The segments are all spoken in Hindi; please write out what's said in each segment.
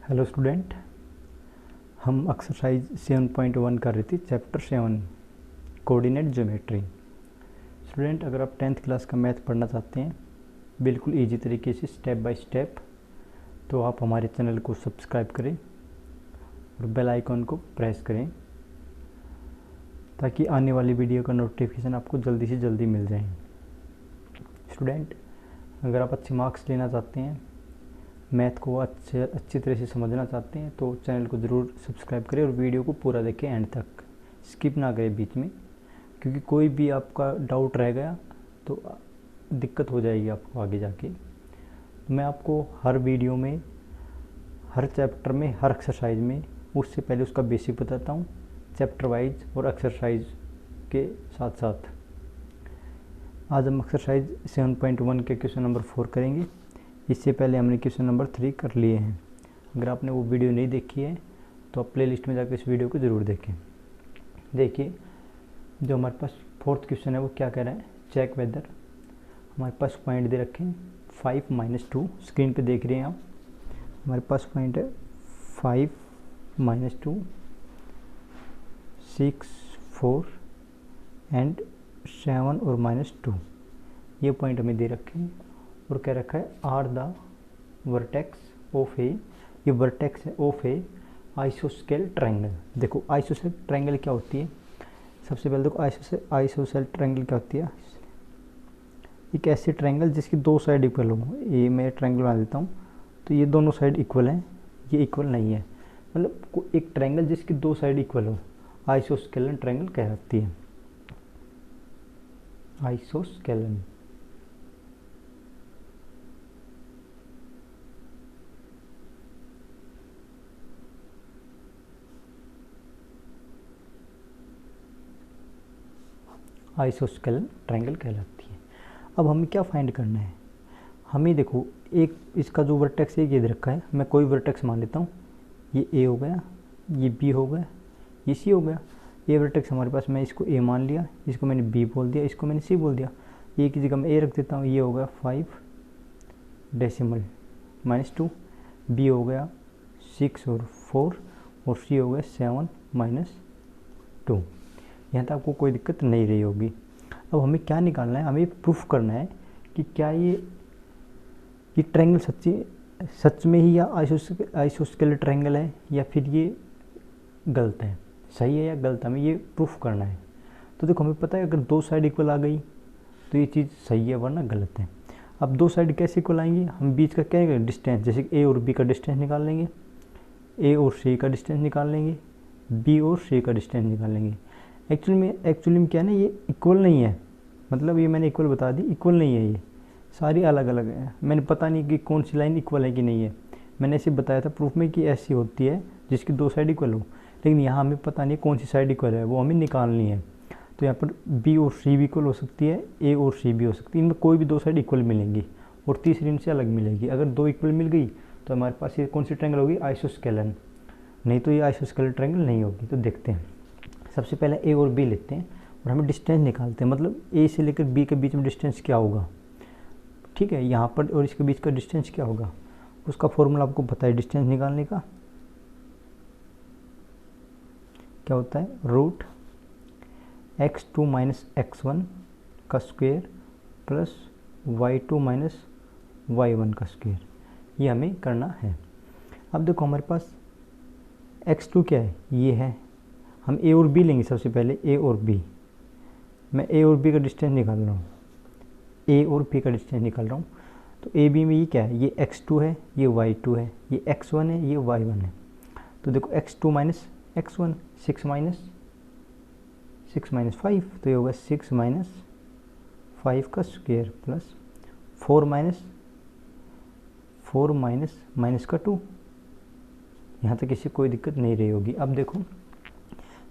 हेलो स्टूडेंट, हम एक्सरसाइज 7.1 कर रही थी चैप्टर 7 कोऑर्डिनेट ज्योमेट्री। स्टूडेंट, अगर आप 10th क्लास का मैथ पढ़ना चाहते हैं बिल्कुल इजी तरीके से स्टेप बाय स्टेप, तो आप हमारे चैनल को सब्सक्राइब करें और बेल आइकॉन को प्रेस करें ताकि आने वाली वीडियो का नोटिफिकेशन आपको जल्दी से जल्दी मिल जाए। स्टूडेंट, अगर आप अच्छे मार्क्स लेना चाहते हैं, मैथ को अच्छी तरह से समझना चाहते हैं तो चैनल को ज़रूर सब्सक्राइब करें और वीडियो को पूरा देखें एंड तक, स्किप ना करें बीच में, क्योंकि कोई भी आपका डाउट रह गया तो दिक्कत हो जाएगी आपको आगे जाके। मैं आपको हर वीडियो में, हर चैप्टर में, हर एक्सरसाइज में उससे पहले उसका बेसिक बताता हूँ, चैप्टर वाइज और एक्सरसाइज के साथ साथ। आज हम एक्सरसाइज 7.1 के क्वेश्चन नंबर 4 करेंगे। इससे पहले हमने क्वेश्चन नंबर 3 कर लिए हैं। अगर आपने वो वीडियो नहीं देखी है तो आप प्ले लिस्ट में जाकर इस वीडियो को ज़रूर देखें। देखिए, जो हमारे पास 4th क्वेश्चन है वो क्या कह रहा है, चेक वेदर। हमारे पास पॉइंट दे रखे हैं 5 - 2, स्क्रीन पे देख रहे हैं आप। हमारे पास पॉइंट है 5 - 2, 6, 4 एंड 7 और -2, ये पॉइंट हमें दे रखे हैं और कह रखा है आर द वर्टेक्स ऑफ ए, ये वर्टेक्स है ऑफ ए आइसोस्केल ट्रायंगल। देखो आइसोस्केल ट्रायंगल क्या होती है, सबसे पहले देखो आइसोस्केल ट्रायंगल क्या होती है। एक ऐसी ट्रायंगल जिसकी दो साइड इक्वल हो। ये मैं ट्रायंगल बना देता हूँ, तो ये दोनों साइड इक्वल हैं, ये इक्वल नहीं है, मतलब एक ट्रायंगल जिसकी दो साइड इक्वल हो आइसोस्केलन ट्रायंगल कहलाती है। आइसोस्केलन आइसोस्केलन ट्रायंगल कहलाती है। अब हमें क्या फाइंड करना है, हमें देखो एक इसका जो वर्टेक्स है ये दे रखा है, मैं कोई वर्टेक्स मान लेता हूँ, ये ए हो गया, ये बी हो गया, ये सी हो गया। ये वर्टेक्स हमारे पास, मैं इसको ए मान लिया, इसको मैंने बी बोल दिया, इसको मैंने सी बोल दिया। ए की जगह मैं ए रख देता हूँ, ये हो गया 5 - 2, बी हो गया 6 और 4 और सी हो गया 7 - 2। यहाँ तक आपको कोई दिक्कत नहीं रही होगी। अब हमें क्या निकालना है, हमें प्रूफ करना है कि क्या ये ट्रायंगल सच में ही या आइसोस्केल ट्रायंगल है या फिर ये गलत है, सही है या गलत, हमें ये प्रूफ करना है। तो देखो हमें पता है अगर दो साइड इक्वल आ गई तो ये चीज़ सही है वरना गलत है। अब दो साइड कैसे इक्वल आएंगी, हम बीच का क्या डिस्टेंस, जैसे ए और बी का डिस्टेंस निकाल लेंगे, ए और सी का डिस्टेंस निकाल लेंगे, बी और सी का डिस्टेंस निकाल लेंगे। एक्चुअली में क्या है ना, ये इक्वल नहीं है, मतलब ये मैंने इक्वल बता दी, इक्वल नहीं है, ये सारी अलग अलग है। मैंने पता नहीं कि कौन सी लाइन इक्वल है कि नहीं है, मैंने ऐसे बताया था प्रूफ में कि ऐसी होती है जिसकी दो साइड इक्वल हो, लेकिन यहाँ हमें पता नहीं कौन सी साइड इक्वल है, वो हमें निकालनी है। तो यहाँ पर बी और सी भी इक्वल हो सकती है, ए और सी भी हो सकती है, इनमें कोई भी दो साइड इक्वल मिलेंगी और तीसरी इनसे अलग मिलेगी। अगर दो इक्वल मिल गई तो हमारे पास ये कौन सी ट्रायंगल होगी, आइसोस्केलन, नहीं तो ये आइसोस्केलन ट्रायंगल नहीं होगी। तो देखते हैं, सबसे पहले ए और बी लेते हैं और हमें डिस्टेंस निकालते हैं, मतलब ए से लेकर बी के बीच में डिस्टेंस क्या होगा, ठीक है, यहाँ पर और इसके बीच का डिस्टेंस क्या होगा, उसका फॉर्मूला आपको पता है डिस्टेंस निकालने का, क्या होता है, √x2 - x1 का स्क्वायर प्लस y2 - y1 का स्क्वायर, ये हमें करना है। अब देखो हमारे पास x2 क्या है, ये है, हम ए और बी लेंगे। सबसे पहले ए और बी, मैं ए और बी का डिस्टेंस निकाल रहा हूँ, ए और बी का डिस्टेंस निकाल रहा हूँ। तो ए बी में ये क्या है, ये x2 है, ये y2 है, ये x1 है, ये y1 है। तो देखो x2 - x1, 6 - 5, तो ये होगा 6 - 5 का स्क्वायर प्लस 4 माइनस का 2। यहाँ तक किसी कोई दिक्कत नहीं रही होगी। अब देखो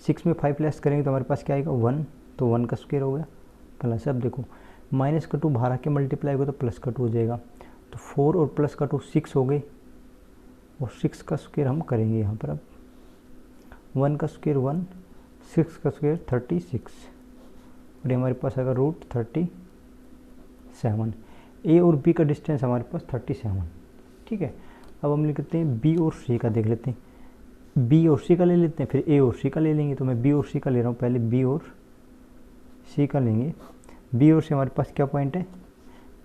6 में 5 लेस करेंगे तो हमारे पास क्या आएगा 1, तो 1 का स्क्वायर हो गया प्लस, अब देखो माइनस का 2 बाहर आके मल्टीप्लाई होगा तो प्लस का 2 हो जाएगा, तो 4 और प्लस का 2 6 हो गए और 6 का स्क्वायर हम करेंगे यहाँ पर। अब 1 का स्क्वायर 1, 6 का स्क्वायर 36 और ये हमारे पास आएगा √37। ए और बी का डिस्टेंस हमारे पास 37, ठीक है। अब हम लिखते हैं बी और सी का, देख लेते हैं। बी और सी का ले लेते हैं, फिर ए और सी का ले लेंगे। तो मैं बी और सी का ले रहा हूँ, पहले बी और सी का लेंगे। बी और सी हमारे पास क्या पॉइंट है,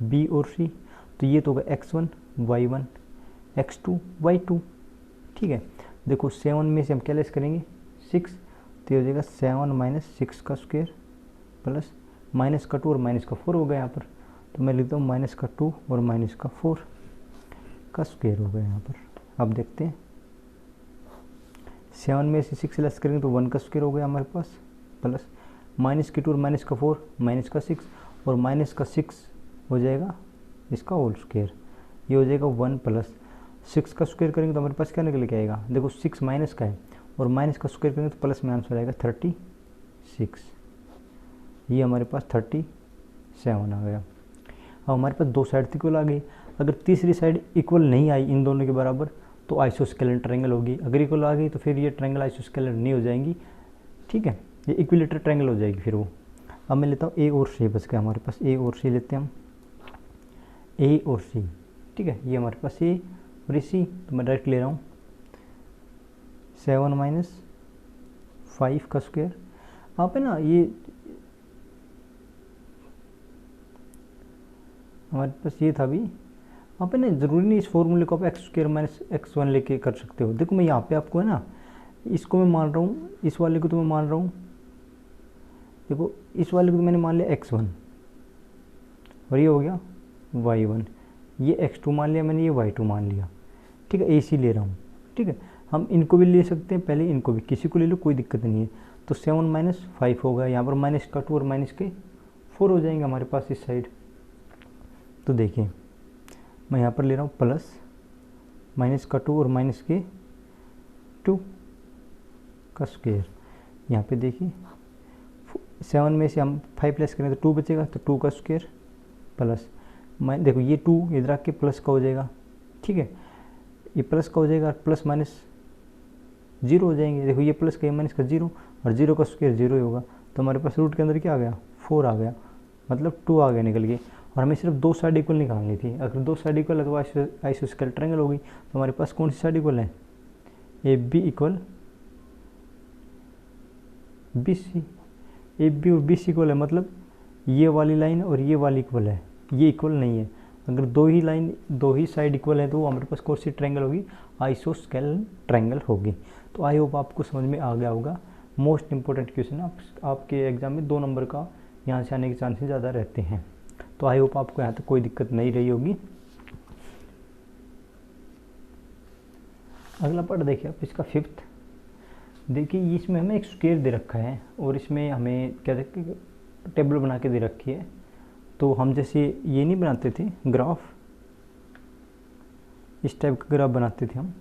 बी और सी। तो ये तो होगा x1 y1 x2 y2, ठीक है। देखो 7 में से हम क्या लेस करेंगे, 6, तो ये हो जाएगा 7 माइनस 6 का स्क्वायर प्लस माइनस का 2 और माइनस का 4 हो गया यहाँ पर। तो मैं लिखता हूँ माइनस का 2 और माइनस का 4 का स्क्वायर हो गया यहाँ पर। अब देखते हैं 7 में से 6 लेस करेंगे तो 1 का स्क्वायर हो गया हमारे पास, प्लस माइनस की 2 और माइनस का 4 माइनस का 6 और माइनस का 6 हो जाएगा इसका होल स्क्वायर। ये हो जाएगा 1 प्लस 6 का स्क्वायर करेंगे तो हमारे पास क्या निकल के आएगा, देखो 6 माइनस का है और माइनस का स्क्वायर करेंगे तो प्लस में आंसर आएगा 36। ये हमारे पास 37 आ गया। अब हमारे पास दो साइड इक्वल आ गई। अगर तीसरी साइड इक्वल नहीं आई इन दोनों के बराबर तो आइसोस्केलेटल ट्रायंगल होगी। अगर इक्वल आ गई तो फिर ये ट्रायंगल आइसोस्केलेटल नहीं हो जाएंगी, ठीक है, ये इक्विलेटरल ट्रायंगल हो जाएगी फिर वो। अब मैं लेता हूँ ए और सी, बच गया हमारे पास ए और सी लेते हैं हम, ए और सी, ठीक है। ये हमारे पास ए और ये सी, तो मैं डायरेक्ट ले रहा हूँ 7 माइनस 5 का स्क्वायर। आप है ना, ये हमारे पास ये था भी, आप है ना, ज़रूरी नहीं इस फॉर्मूले को आप एक्स स्क्वायर माइनस x1 लेके कर सकते हो। देखो मैं यहाँ पे आपको है ना, इसको मैं मान रहा हूँ, इस वाले को तो मैं मान रहा हूँ, देखो इस वाले को तो मैंने मान लिया x1 और ये हो गया y1, ये x2 मान लिया मैंने, ये y2 मान लिया, ठीक है। AC ले रहा हूँ, ठीक है। हम इनको भी ले सकते हैं, पहले इनको भी, किसी को ले लो कोई दिक्कत नहीं है। तो 7 माइनस 5 होगा, यहाँ पर माइनस का 2 और माइनस के 4 हो जाएंगे हमारे पास इस साइड। तो देखिए मैं यहाँ पर ले रहा हूँ प्लस माइनस का 2 और माइनस के 2 का स्क्वायर। यहाँ पे देखिए 7 में से हम 5 लेस करें तो 2 बचेगा, तो 2 का स्क्वायर प्लस देखो ये 2 इधर आके प्लस का हो जाएगा, ठीक है, ये प्लस का हो जाएगा, प्लस माइनस 0 हो जाएंगे। देखो ये प्लस का ये माइनस का 0 और 0 का स्क्वायर 0 ही होगा। तो हमारे पास रूट के अंदर क्या आ गया, 4 आ गया, मतलब 2 आ गया निकल के। और हमें सिर्फ दो साइड इक्वल निकालनी थी। अगर दो साइड इक्वल है तो आइसोस्केलेटल ट्रायंगल होगी। तो हमारे पास कौन सी साइड इक्वल है, a b equal b c, a b और बी सी इक्वल है, मतलब ये वाली लाइन और ये वाली इक्वल है, ये इक्वल नहीं है। अगर दो ही साइड इक्वल है तो हमारे पास कौन सी ट्रायंगल होगी, आइसोस्केलेटल ट्रायंगल होगी। तो आई होप आपको समझ में आ गया होगा। मोस्ट इंपॉर्टेंट क्वेश्चन आपके एग्जाम में 2 नंबर का यहाँ से आने के चांसेस ज़्यादा रहते हैं। तो आई होप आपको यहाँ तक कोई दिक्कत नहीं रही होगी। अगला पार्ट देखिए आप, इसका 5th देखिए, इसमें हमें एक स्क्वायर दे रखा है और इसमें हमें क्या टेबल बना के दे रखी है। तो हम जैसे ये नहीं बनाते थे ग्राफ, इस टाइप का ग्राफ बनाते थे हम,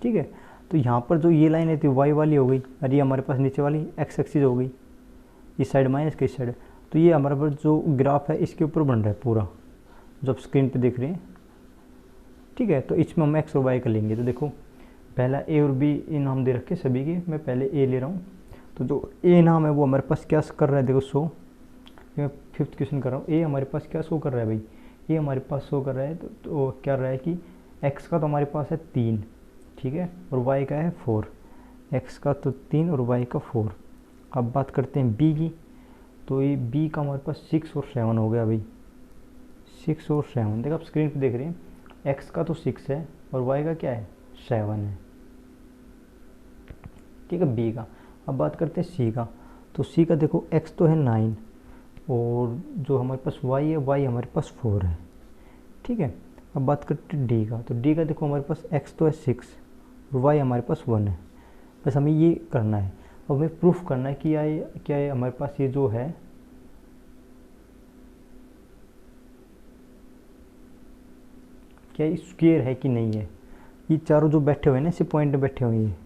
ठीक है। तो यहाँ पर जो ये लाइन है थी वाई वाली हो गई और ये हमारे पास नीचे वाली एक्स एक्सिस हो गई, इस साइड माइनस की इस साइड। तो ये हमारे पास जो ग्राफ है इसके ऊपर बन रहा है पूरा, जो आप स्क्रीन पे देख रहे हैं, ठीक है। तो इसमें हम एक्स और वाई कर लेंगे। तो देखो पहला ए और बी इन नाम दे रखे सभी के, मैं पहले ए ले रहा हूँ। तो जो ए नाम है वो हमारे पास क्या कर रहा है, देखो शो, मैं 5th क्वेश्चन कर रहा हूँ। ए हमारे पास क्या शो कर रहा है भाई, ए हमारे पास शो कर रहा है तो क्या रहा है कि एक्स का तो हमारे पास है 3, ठीक है, और वाई का है 4। एक्स का तो 3 और वाई का 4। अब बात करते हैं बी की। तो ये बी का हमारे पास 6 और 7 हो गया भाई, 6 और 7। देखो आप स्क्रीन पे देख रहे हैं, एक्स का तो 6 है और वाई का क्या है 7 है, ठीक है, बी का। अब बात करते हैं सी का। तो सी का देखो एक्स तो है 9 और जो हमारे पास वाई है, वाई हमारे पास 4 है, ठीक है। अब बात करते हैं डी का। तो डी का देखो हमारे पास एक्स तो है 6 और वाई हमारे पास 1 है। बस हमें ये करना है। अब हमें प्रूफ करना है कि क्या है हमारे पास ये जो है क्या ये स्क्वायर है कि नहीं है। ये चारों जो बैठे हुए हैं ना, इसी पॉइंट पे बैठे हुए हैं,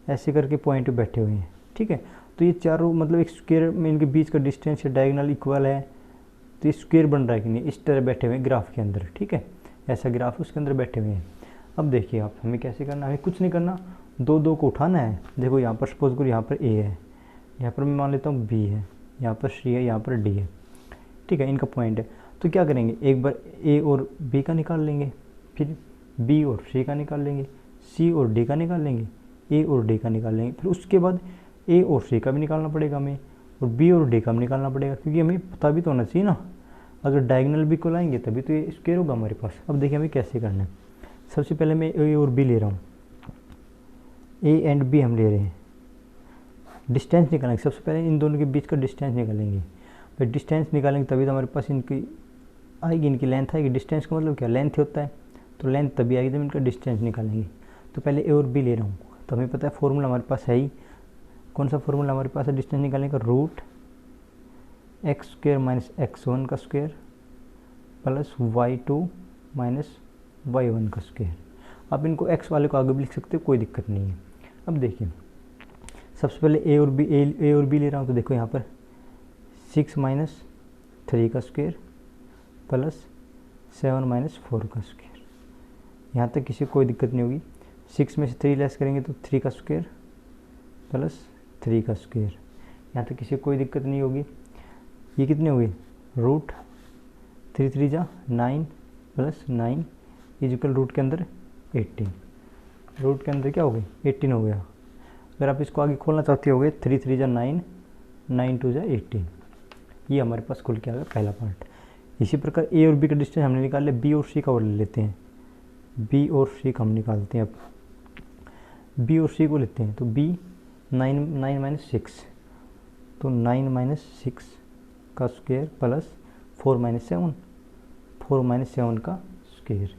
ऐसे करके पॉइंट पे बैठे हुए हैं, ठीक है। तो ये चारों मतलब एक स्क्वायर में इनके बीच का डिस्टेंस या डायगोनल इक्वल है, तो ये स्क्वायर बन रहा है कि नहीं, इस तरह बैठे हुए हैं ग्राफ के अंदर, ठीक है। ऐसा ग्राफ उसके अंदर बैठे हुए हैं। अब देखिए आप, हमें कैसे करना है, हमें कुछ नहीं करना, दो को उठाना है। देखो यहाँ पर सपोज करो यहाँ पर ए है, यहाँ पर मैं मान लेता हूँ बी है, यहाँ पर सी है, यहाँ पर डी है, ठीक है, इनका पॉइंट है। तो क्या करेंगे, एक बार ए और बी का निकाल लेंगे, फिर बी और सी का निकाल लेंगे, सी और डी का निकाल लेंगे, ए और डी का निकाल लेंगे। फिर उसके बाद ए और सी का भी निकालना पड़ेगा हमें, और बी और डी का भी निकालना पड़ेगा, क्योंकि हमें पता भी तो होना चाहिए ना, अगर डायगोनल भी को लाएंगे तभी तो ये स्क्वायर होगा हमारे पास। अब देखिए हमें कैसे करना है। सबसे पहले मैं ए और बी ले रहा हूँ, ए एंड बी हम ले रहे हैं, डिस्टेंस निकालेंगे। सबसे पहले इन दोनों के बीच का डिस्टेंस निकालेंगे। भाई डिस्टेंस निकालेंगे तभी तो हमारे पास इनकी आएगी, इनकी लेंथ आएगी। डिस्टेंस का मतलब क्या, लेंथ होता है, तो लेंथ तभी आएगी जब इनका डिस्टेंस निकालेंगे। तो पहले ए और बी ले रहा हूँ, तो हमें पता है फॉर्मूला हमारे पास है ही, कौन सा फॉर्मूला हमारे पास है डिस्टेंस निकालने का, root X square minus X one का square plus Y two minus Y one का स्क्वायर। आप इनको एक्स वाले को आगे भी लिख सकते हो, कोई दिक्कत नहीं है। अब देखिए सबसे पहले ए और बी ले रहा हूँ, तो देखो यहाँ पर 6 माइनस 3 का स्क्वायर प्लस 7 माइनस 4 का स्क्वायर। यहाँ तक किसी को कोई दिक्कत नहीं होगी। 6 में से 3 लेस करेंगे तो 3 का स्क्वायर प्लस 3 का स्क्वायर। यहाँ तक किसी को कोई दिक्कत नहीं होगी। ये कितने हो गए, रूट 3 3 जा 9 प्लस 9 इजिकल रूट के अंदर 18। रूट के अंदर क्या हो गई, 18 हो गया। अगर आप इसको आगे खोलना चाहते हो गए 3 3 जा 9 9 2 जा 18। ये हमारे पास खुल के आ गया पहला पार्ट। इसी प्रकार ए और बी का डिस्टेंस हमने निकाल लिया, बी और सी का और ले लेते हैं। बी और सी का हम निकालते हैं। अब बी और सी को लेते हैं, तो बी 9 माइनस 6, तो 9 माइनस 6 का स्क्वायर प्लस 4 माइनस 7, 4 माइनस 7 का स्क्वायर।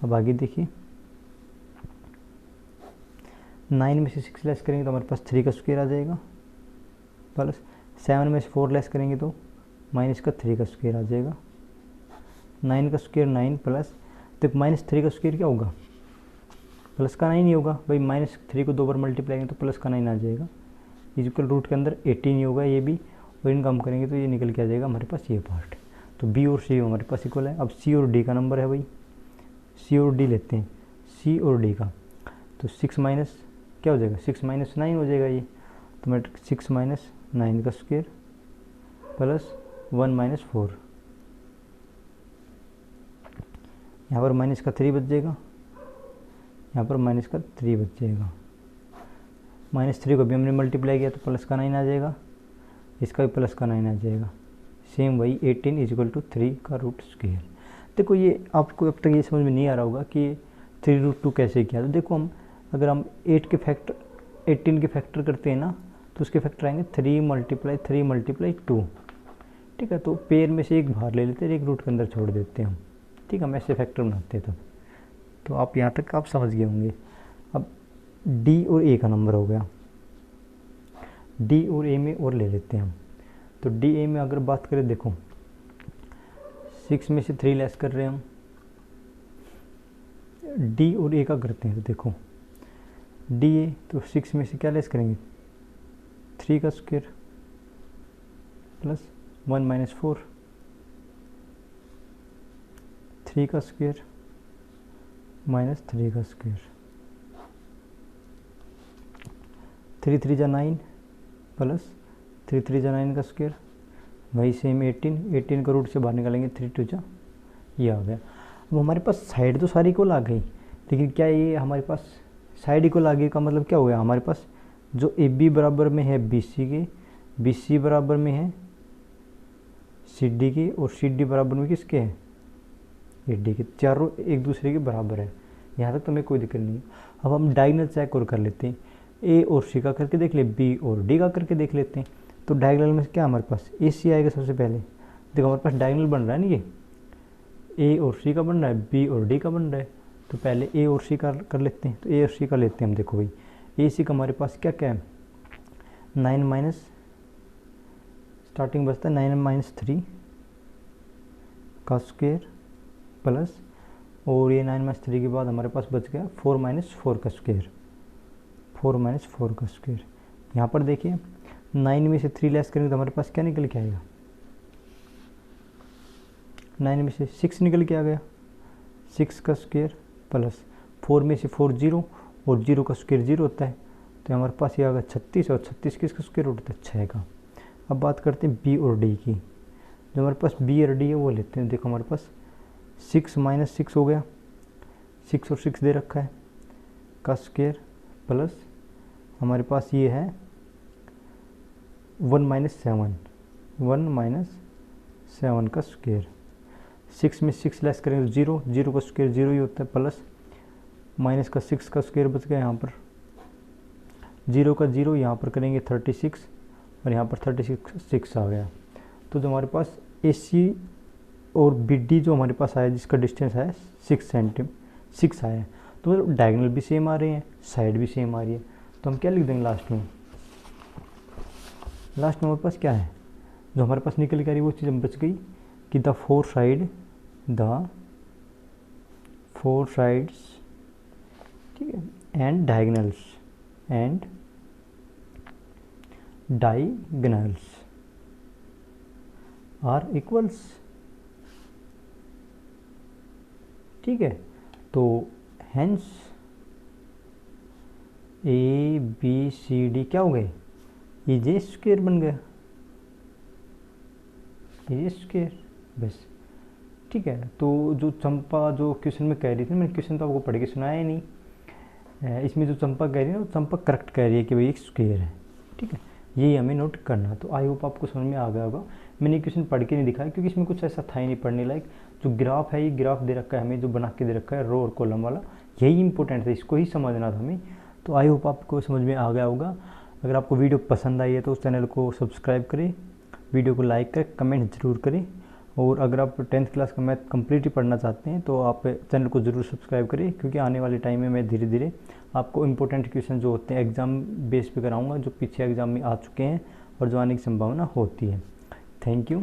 अब आगे देखिए 9 में से 6 लेस करेंगे तो हमारे पास 3 का स्क्वायर आ जाएगा, प्लस 7 में से 4 लेस करेंगे तो माइनस का 3 का स्क्वायर आ जाएगा। 9 का स्क्वायर 9 प्लस, तो माइनस 3 का स्क्वायर क्या होगा, प्लस का 9 ही होगा। भाई माइनस 3 को 2 बार मल्टीप्लाई करेंगे तो प्लस का 9 आ जाएगा। इजिकल रूट के अंदर 18 ही होगा ये भी, और इनका हम करेंगे तो ये निकल के आ जाएगा हमारे पास ये पार्ट। तो बी और सी हमारे पास इक्वल है। अब सी और डी का नंबर है भाई, सी और डी लेते हैं। सी और डी का तो 6 माइनस क्या हो जाएगा, 6 माइनस 9 हो जाएगा ये। तो मैं 6 माइनस 9 का स्क्वायर प्लस 1 माइनस 4, यहाँ पर माइनस का 3 बच जाएगा, यहाँ पर माइनस का 3 बच जाएगा। -3 को भी हमने मल्टीप्लाई किया तो प्लस का 9 आ जाएगा, इसका भी प्लस का 9 आ जाएगा। सेम वही 18 इजिकल टू 3 का रूट स्क्वायर। देखो ये आपको अब तक ये समझ में नहीं आ रहा होगा कि 3√2 कैसे किया। तो देखो हम अगर हम 18 के फैक्टर करते हैं ना, तो उसके फैक्टर आएंगे 3 मल्टीप्लाई 2। ठीक है, तो पेयर में से एक बाहर ले लेते हैं, एक रूट के अंदर छोड़ देते हैं हम। ठीक है, हम ऐसे फैक्टर बनाते हैं तब। तो आप यहाँ तक आप समझ गए होंगे। अब डी और ए का नंबर हो गया, डी और ए में और ले लेते हैं हम। तो डी ए में अगर बात करें, देखो 6 में से 3 लेस कर रहे हैं हम। डी और ए का करते हैं, तो देखो डी ए तो 6 में से क्या लेस करेंगे, 3 का स्क्वायर प्लस 1 माइनस 4, 3 का स्क्वायर माइनस 3 का स्क्वायर, 3 3 जा 9 प्लस 3 3 जा 9 का स्क्वायर, वही सेम 18 का रूट से बाहर निकालेंगे 3 2 जा, ये आ गया। अब हमारे पास साइड तो सारी इक्वल आ गई, लेकिन क्या ये हमारे पास साइड इक्वल आ गई का मतलब क्या हो गया, हमारे पास जो ए बी बराबर में है बी सी के, बी सी बराबर में है सी डी के, और सी डी बराबर में किसके है, ए डी के। चारों एक दूसरे के बराबर है, यहाँ तक तो हमें कोई दिक्कत नहीं। अब हम डायगोनल चेक और कर लेते हैं, ए और सी का करके देख ले, बी और डी का करके देख लेते हैं। तो डायगोनल में क्या हमारे पास ए सी आएगा सबसे पहले। देखो हमारे पास डायगोनल बन रहा है ना, ये ए और सी का बन रहा है, बी और डी का बन रहा है। तो पहले ए और सी का कर लेते हैं, तो ए और सी का लेते हैं हम। देखो भाई ए सी का हमारे पास क्या क्या है, 9 माइनस स्टार्टिंग बचता है 9 माइनस 3 का स्क्वायर प्लस, और ये 9 माइनस 3 के बाद हमारे पास बच गया 4 माइनस 4 का स्क्वायर, 4 माइनस 4 का स्क्वायर। यहाँ पर देखिए 9 में से 3 लेस करेंगे तो हमारे पास क्या निकल के आएगा, 9 में से 6 निकल के आ गया, 6 का स्क्वायर प्लस 4 में से 4 0, और 0 का स्क्वायर 0 होता है, तो हमारे पास ये आ गया 36, और 36 किसका स्क्वायर रूट होता है, 6 का। अब बात करते हैं बी और डी की। जो हमारे पास बी और डी है वो लेते हैं। देखो हमारे पास 6 माइनस 6 हो गया, 6 और 6 दे रखा है का स्क्वायर प्लस हमारे पास ये है 1 माइनस 7 का स्क्वायर। 6 में 6 लेस करेंगे तो 0, 0 का स्क्वायर 0 ही होता है, प्लस माइनस का 6 का स्क्वायर बच गया यहाँ पर, 0 का 0 यहाँ पर करेंगे 36 और यहाँ पर 36 आ गया। तो जो हमारे पास AC और BD जो हमारे पास आया जिसका डिस्टेंस है 6 आया है, तो डायगोनल भी सेम आ रहे हैं, साइड भी सेम आ रही है, तो हम क्या लिख देंगे लास्ट में हमारे पास क्या है, जो हमारे पास निकल के आ रही वो चीज़ हम बच गई कि द फोर साइड्स ठीक है एंड डायगोनल्स आर इक्वल्स। ठीक है, तो हेंस ABCD क्या हो गए, ये स्क्वायर बन गया, ये स्क्वायर बस। ठीक है, तो जो चंपा जो क्वेश्चन में कह रही थी, मैंने क्वेश्चन तो आपको पढ़ के सुनाया ही नहीं, इसमें जो चंपा कह रही है वो चंपा करेक्ट कह रही है कि भाई एक स्क्वायर है। ठीक है, यही हमें नोट करना। तो आई होप आपको समझ में आ गया होगा। मैंने क्वेश्चन पढ़ के नहीं दिखाया क्योंकि इसमें कुछ ऐसा था ही नहीं पढ़ने लायक। जो ग्राफ है, ये ग्राफ दे रखा है हमें, जो बना के दे रखा है रो और कॉलम वाला, यही इंपॉर्टेंट था, इसको ही समझना था हमें। तो आई होप आपको समझ में आ गया होगा। अगर आपको वीडियो पसंद आई है तो उस चैनल को सब्सक्राइब करें, वीडियो को लाइक करें, कमेंट ज़रूर करें। और अगर आप 10th क्लास का मैथ कंप्लीट ही पढ़ना चाहते हैं तो आप चैनल को ज़रूर सब्सक्राइब करें, क्योंकि आने वाले टाइम में मैं धीरे धीरे आपको इंपॉर्टेंट क्वेश्चन जो होते हैं एग्ज़ाम बेस पे कराऊंगा, जो पीछे एग्ज़ाम में आ चुके हैं और जो आने की संभावना होती है। Thank you.